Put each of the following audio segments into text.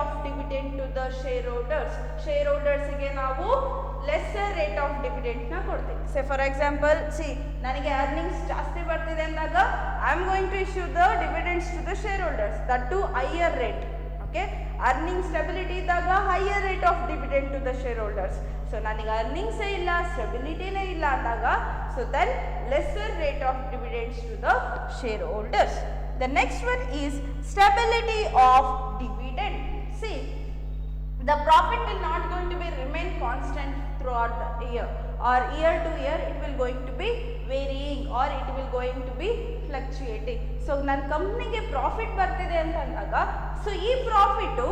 of dividend to the shareholders. Shareholders ಗೆ ನಾವು lesser rate of dividend ನ ಕೊಡ್ತೀವಿ. Say for example, see ನನಗೆ earnings ಜಾಸ್ತಿ ಬರ್ತಿದೆ ಅಂದಾಗ I am going to issue the dividends to the shareholders, that too higher rate. Okay, earning stability ಇದ್ದಾಗ higher rate of dividend to the shareholders. So ನನಗೆ earnings ಇಲ್ಲ, stability ನೇ ಇಲ್ಲ ಅಂದಾಗ so then lesser rate of dividends to the shareholders. The next one is stability of dividend. See, the profit will not going to be remain constant throughout the year, or year to year it will going to be varying, or it will going to be fluctuating. So ನನ್ನ ಕಂಪ್ನಿಗೆ profit ಬರ್ತಿದೆ ಅಂತ ಅಂದಾಗ so ಈ profit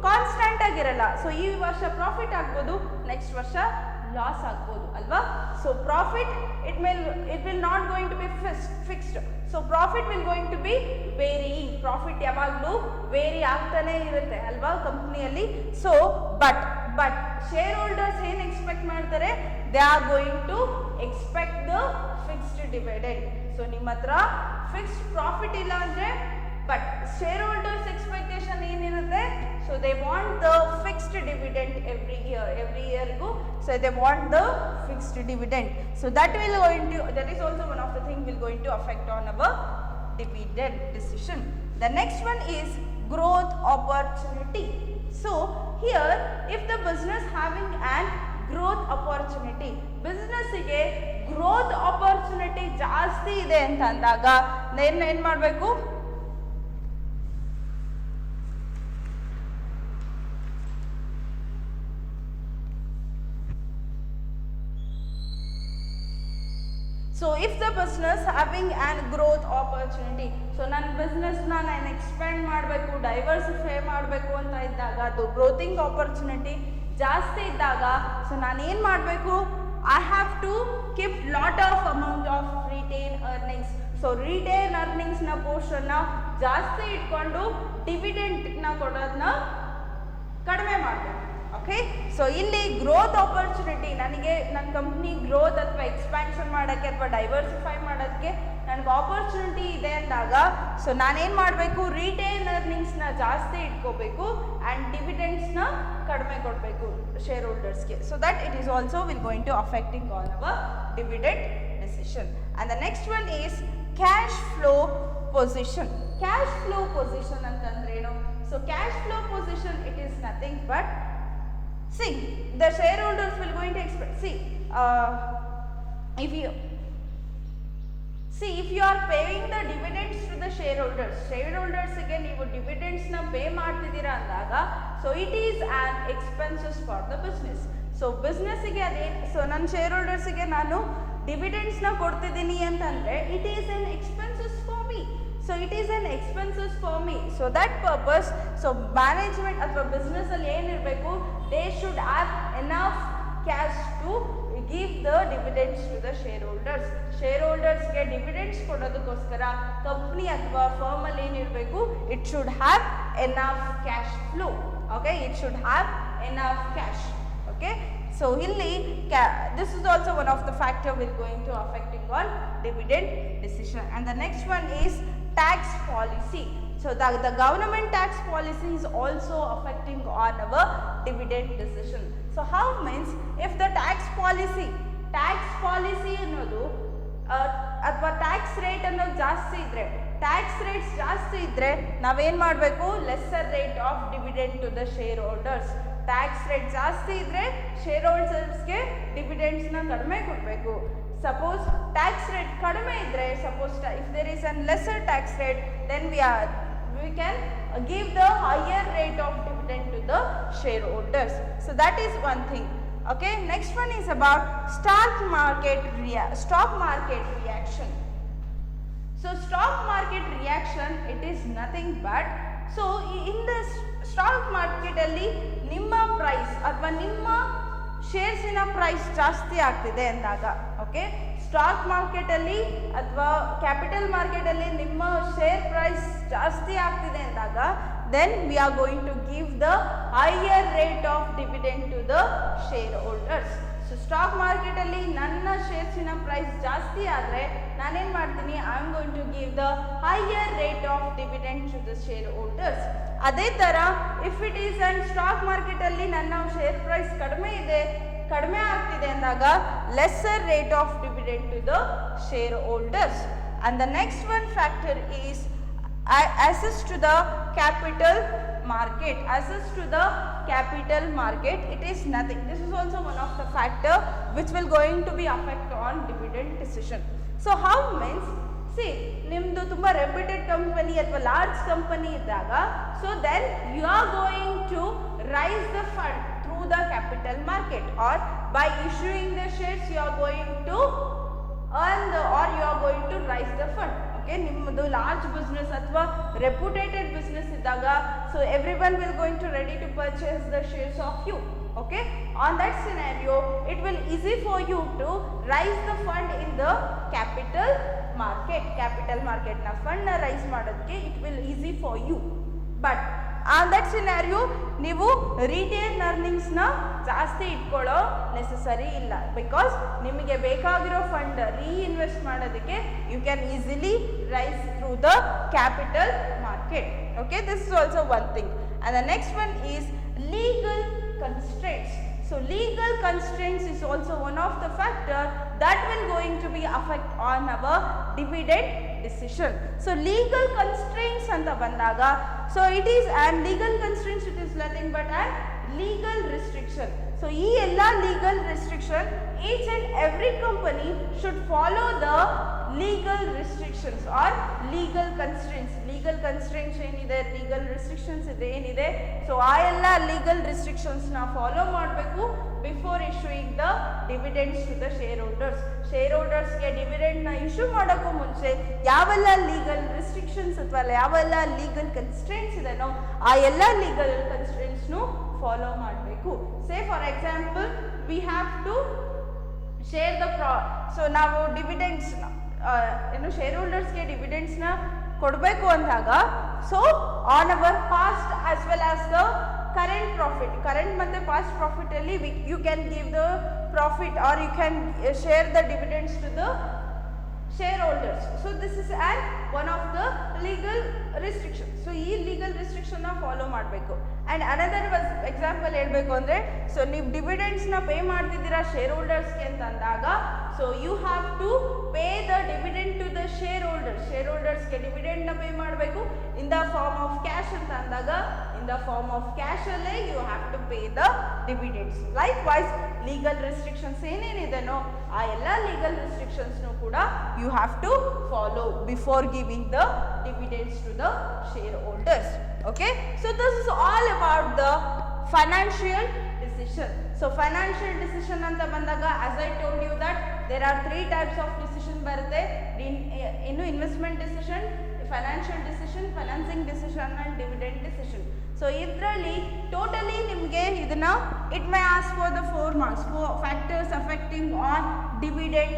constant ಆಗಿರಲ್ಲ. So ಈ ವರ್ಷ profit ಆಗ್ಬೋದು, ನೆಕ್ಸ್ಟ್ ವರ್ಷ ಲಾಸ್ ಆಗ್ಬೋದು ಅಲ್ವಾ. So profit it will not going to be fixed. So profit will going to be varying. Profit ಯಾವಾಗಲೂ ವೇರಿ ಆಗ್ತಾನೆ ಇರುತ್ತೆ ಅಲ್ವಾ ಕಂಪ್ನಿಯಲ್ಲಿ. ಸೊ ಬಟ್ ಶೇರ್ ಹೋಲ್ಡರ್ಸ್ ಏನು ಎಕ್ಸ್ಪೆಕ್ಟ್ ಮಾಡ್ತಾರೆ, they are going to expect the fixed dividend. So ನಿಮ್ಮ ಹತ್ರ fixed profit ಇಲ್ಲ ಅಂದರೆ ಬಟ್ ಶೇರ್ ಹೋಲ್ಡರ್ಸ್ ಎಕ್ಸ್ಪೆಕ್ಟೇಷನ್ ಏನಿರುತ್ತೆ, so they want the fixed dividend every ಇಯರ್ಗೂ. So they want the fixed dividend. So that is also one of the thing will going to affect on our dividend decision. The next one is growth opportunity. So here if the business having an growth opportunity, business ಗೆ growth opportunity ಜಾಸ್ತಿ ಇದೆ ಅಂತ ಅಂದಾಗ ಏನು ಮಾಡಬೇಕು, so if the business having an growth opportunity, so ನನ್ನ ಬಿಸ್ನೆಸ್ನ ನಾನು expand ಮಾಡಬೇಕು, ಡೈವರ್ಸಿಫೈ ಮಾಡಬೇಕು ಅಂತ ಇದ್ದಾಗ, ಅದು ಗ್ರೋತಿಂಗ್ ಆಪರ್ಚುನಿಟಿ ಜಾಸ್ತಿ ಇದ್ದಾಗ ಸೊ ನಾನು ಏನು ಮಾಡಬೇಕು, I have to keep lot of amount of retain earnings. So retain ಅರ್ನಿಂಗ್ಸ್ನ ಪೋರ್ಷನ್ನ ಜಾಸ್ತಿ ಇಟ್ಕೊಂಡು ಡಿವಿಡೆಂಟ್ನ ಕೊಡೋದನ್ನ ಕಡಿಮೆ ಮಾಡಬೇಕು. ಓಕೆ, ಸೊ ಇಲ್ಲಿ ಗ್ರೋತ್ ಆಪರ್ಚುನಿಟಿ, ನನಗೆ ನನ್ನ ಕಂಪ್ನಿ ಗ್ರೋತ್ ಅಥವಾ ಎಕ್ಸ್ಪ್ಯಾನ್ಷನ್ ಮಾಡೋಕ್ಕೆ ಅಥವಾ ಡೈವರ್ಸಿಫೈ ಮಾಡೋಕ್ಕೆ ನನಗೆ ಆಪರ್ಚುನಿಟಿ ಇದೆ ಅಂದಾಗ ಸೊ ನಾನೇನು ಮಾಡಬೇಕು, ರಿಟೇನ್ ಅರ್ನಿಂಗ್ಸ್ನ ಜಾಸ್ತಿ ಇಟ್ಕೋಬೇಕು ಆ್ಯಂಡ್ ಡಿವಿಡೆಂಡ್ಸ್ನ ಕಡಿಮೆ ಕೊಡಬೇಕು ಶೇರ್ ಹೋಲ್ಡರ್ಸ್ಗೆ. So that it is also will going to affecting on our dividend decision. And the next one is cash flow position. Cash flow position ಅಂತಂದ್ರೇನು? So cash flow position it is nothing but see the shareholders will going to expect, if you are paying the dividends to the shareholders ಗೆ ನೀವು dividends ನ pay ಮಾಡ್ತಿದ್ದೀರಾ ಅಂದಾಗ so it is an expenses for the business. So ಬಿಸ್ನೆಸ್ಸಿಗೆ ಅದೇನು, so ನನ್ನ share ಹೋಲ್ಡರ್ಸಿಗೆ ನಾನು ಡಿವಿಡೆಂಡ್ಸ್ನ ಕೊಡ್ತಿದ್ದೀನಿ ಅಂತಂದರೆ it is an expenses for me. So it is an expenses for me. So that purpose so management ಅಥವಾ ಬಿಸ್ನೆಸ್ಸಲ್ಲಿ ಏನಿರಬೇಕು, they should have enough cash to give the dividends to the share holders. Share ಹೋಲ್ಡರ್ಸ್ಗೆ dividends ಕೊಡೋದಕ್ಕೋಸ್ಕರ company ಅಥವಾ ಫರ್ಮಲ್ಲಿ ಏನಿರಬೇಕು, it should have enough cash flow. Okay, it should have enough cash. Okay, so ಇಲ್ಲಿ this is also one of the factor will going to affecting on dividend decision. And the next one is tax policy. So the government tax policy is also affecting on our dividend decision. So how means if the tax policy ಅನ್ನೋದು ಅಥವಾ tax rate ಅನ್ನೋದು ಜಾಸ್ತಿ ಇದ್ರೆ, tax rates ಜಾಸ್ತಿ ಇದ್ರೆ ನಾವೇನು ಮಾಡಬೇಕು, lesser rate of dividend to the share holders. Tax rate ಜಾಸ್ತಿ ಇದ್ದರೆ ಶೇರ್ ಹೋಲ್ಡರ್ಸ್ಗೆ ಡಿವಿಡೆಂಡ್ಸ್ನ ಕಡಿಮೆ ಕೊಡಬೇಕು. ಸಪೋಸ್ ಟ್ಯಾಕ್ಸ್ ರೇಟ್ ಕಡಿಮೆ ಇದ್ದರೆ, suppose if there is an lesser tax rate, then we can give the higher rate of dividend to the shareholders. So that is one thing. Okay, next one is about stock market reaction. So stock market reaction, it is nothing but, so in the stock market ಅಲ್ಲಿ ನಿಮ್ಮ price ಅಥವಾ ನಿಮ್ಮ ಶೇರ್ಸಿನ price ಜಾಸ್ತಿ ಆಗ್ತಿದೆ ಅಂದಾಗ, okay, stock ಮಾರ್ಕೆಟಲ್ಲಿ ಅಥವಾ capital ಮಾರ್ಕೆಟಲ್ಲಿ ನಿಮ್ಮ ಶೇರ್ ಪ್ರೈಸ್ ಜಾಸ್ತಿ ಆಗ್ತಿದೆ ಅಂದಾಗ then we are going to give the higher rate of dividend to the shareholders. So stock ಮಾರ್ಕೆಟಲ್ಲಿ ನನ್ನ ಶೇರ್ಸಿನ ಪ್ರೈಸ್ ಜಾಸ್ತಿ ಆದರೆ ನಾನೇನು ಮಾಡ್ತೀನಿ, I am going to give the higher rate of dividend to the share holders. ಅದೇ ಥರ if it is and stock ಮಾರ್ಕೆಟಲ್ಲಿ ನನ್ನ ಶೇರ್ ಪ್ರೈಸ್ ಕಡಿಮೆ ಆಗ್ತಿದೆ ಅಂದಾಗ lesser rate of dividend to the share holders. And the next one factor is access to the capital market. Access to the capital market, it is nothing. This is also one of the factor which will going to be affect on dividend decision. So how means, see, ನಿಮ್ಮದು ತುಂಬ reputed company ಅಥವಾ large company ಇದ್ದಾಗ, so then you are going to raise the fund through the capital market or by issuing the shares you are going to earn the, or you are going to raise the fund. Okay, ನಿಮ್ಮದು large business ಅಥವಾ reputated business ಇದ್ದಾಗ, so everyone will going to ready to purchase the shares of you. Okay, on that scenario it will easy for you to raise the fund in the capital market na fund na raise ಮಾಡೋದಕ್ಕೆ it will easy for you. But on that scenario ನೀವು retain ಅರ್ನಿಂಗ್ಸ್ನ ಜಾಸ್ತಿ ಇಟ್ಕೊಳ್ಳೋ necessary ಇಲ್ಲ, because ನಿಮಗೆ ಬೇಕಾಗಿರೋ fund reinvest ಮಾಡೋದಕ್ಕೆ you can easily raise through the capital market. Okay, this is also one thing. And the next one is legal constraints. So legal constraints is also one of the factor that will going to be affect on our dividend decision. So legal constraints anta bandaga, so it is, and legal constraints it is nothing but an legal restriction. So ee ella legal restriction, each and every company should follow the legal restrictions or legal constraints. Legal constraints ಏನಿದೆ, legal restrictions ಇದೆ ಏನಿದೆ, so ಆ ಎಲ್ಲ legal restrictions ನ follow ಮಾಡಬೇಕು before issuing the dividends to the share holders. Share ಹೋಲ್ಡರ್ಸ್ಗೆ ಡಿವಿಡೆಂಡ್ನ issue ಮಾಡೋಕ್ಕೂ ಮುಂಚೆ ಯಾವೆಲ್ಲ ಲೀಗಲ್ ರಿಸ್ಟ್ರಿಕ್ಷನ್ಸ್ ಅಥವಾ ಯಾವೆಲ್ಲ ಲೀಗಲ್ ಕನ್ಸ್ಟ್ರೆಂಟ್ಸ್ ಇದೆನೋ ಆ ಎಲ್ಲ ಲೀಗಲ್ ಕನ್ಸ್ಟ್ರೆಂಟ್ಸ್ನು ಫಾಲೋ ಮಾಡಬೇಕು. Say for example we have to share the so ನಾವು ಡಿವಿಡೆಂಡ್ಸ್ನ ಏನು ಶೇರ್ ಹೋಲ್ಡರ್ಸ್ಗೆ ಡಿವಿಡೆಂಡ್ಸ್ನ ಕೊಡಬೇಕು ಅಂದಾಗ, so on our past as well as the current profit, current ಮತ್ತು ಪಾಸ್ಟ್ ಪ್ರಾಫಿಟಲ್ಲಿ you can give the profit or you can share the dividends to the share holders. So this is and one of the legal restriction. So ಈ legal ರಿಸ್ಟ್ರಿಕ್ಷನ್ನ follow ಮಾಡಬೇಕು. And another example ಹೇಳಬೇಕು ಅಂದರೆ, so ನೀವು ಡಿವಿಡೆಂಡ್ಸ್ನ pay ಮಾಡ್ತಿದ್ದೀರಾ share ಹೋಲ್ಡರ್ಸ್ಗೆ ಅಂತ ಅಂದಾಗ, so you have to pay the dividend to the share holders. Share ಹೋಲ್ಡರ್ಸ್ಗೆ ಡಿವಿಡೆಂಡ್ನ ಪೇ ಮಾಡಬೇಕು in the form of cash ಅಂತ ಅಂದಾಗ, ಇನ್ ದ ಫಾರ್ಮ್ ಆಫ್ ಕ್ಯಾಶಲ್ಲೇ you have to pay the dividends. Likewise legal restrictions ಏನೇನಿದೆನೋ ಆ ಎಲ್ಲ legal ರೆಸ್ಟ್ರಿಕ್ಷನ್ಸ್ನು ಕೂಡ you have to follow before giving the dividends to the share holders. Okay, so this is all about the financial decision. So financial decision anta bandaga, as I told you that there are 3 types of decision barutte, investment decision, financial decision, financing decision and dividend decision. So idralli totally nimge idana it may ask for the 4 marks, 4 factors affecting on dividend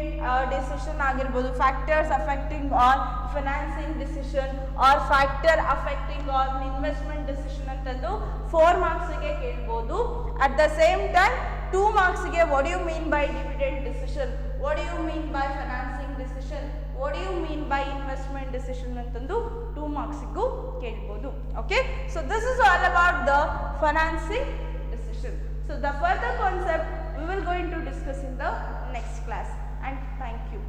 decision ಆಗಿರ್ಬೋದು, factors affecting on financing decision or factor affecting on investment decision ಅಂತಂದು 4 ಮಾರ್ಕ್ಸ್ಗೆ ಕೇಳ್ಬೋದು. at the same time 2 ಮಾರ್ಕ್ಸ್ಗೆ what do you mean by dividend decision, what do you mean by financing decision, what do you mean by investment decision ಅಂತಂದು 2 ಮಾರ್ಕ್ಸ್ಗೂ ಕೇಳ್ಬೋದು. Okay, so this is all about the financing decision. So the further concept we will going to discuss in the next class, and thank you.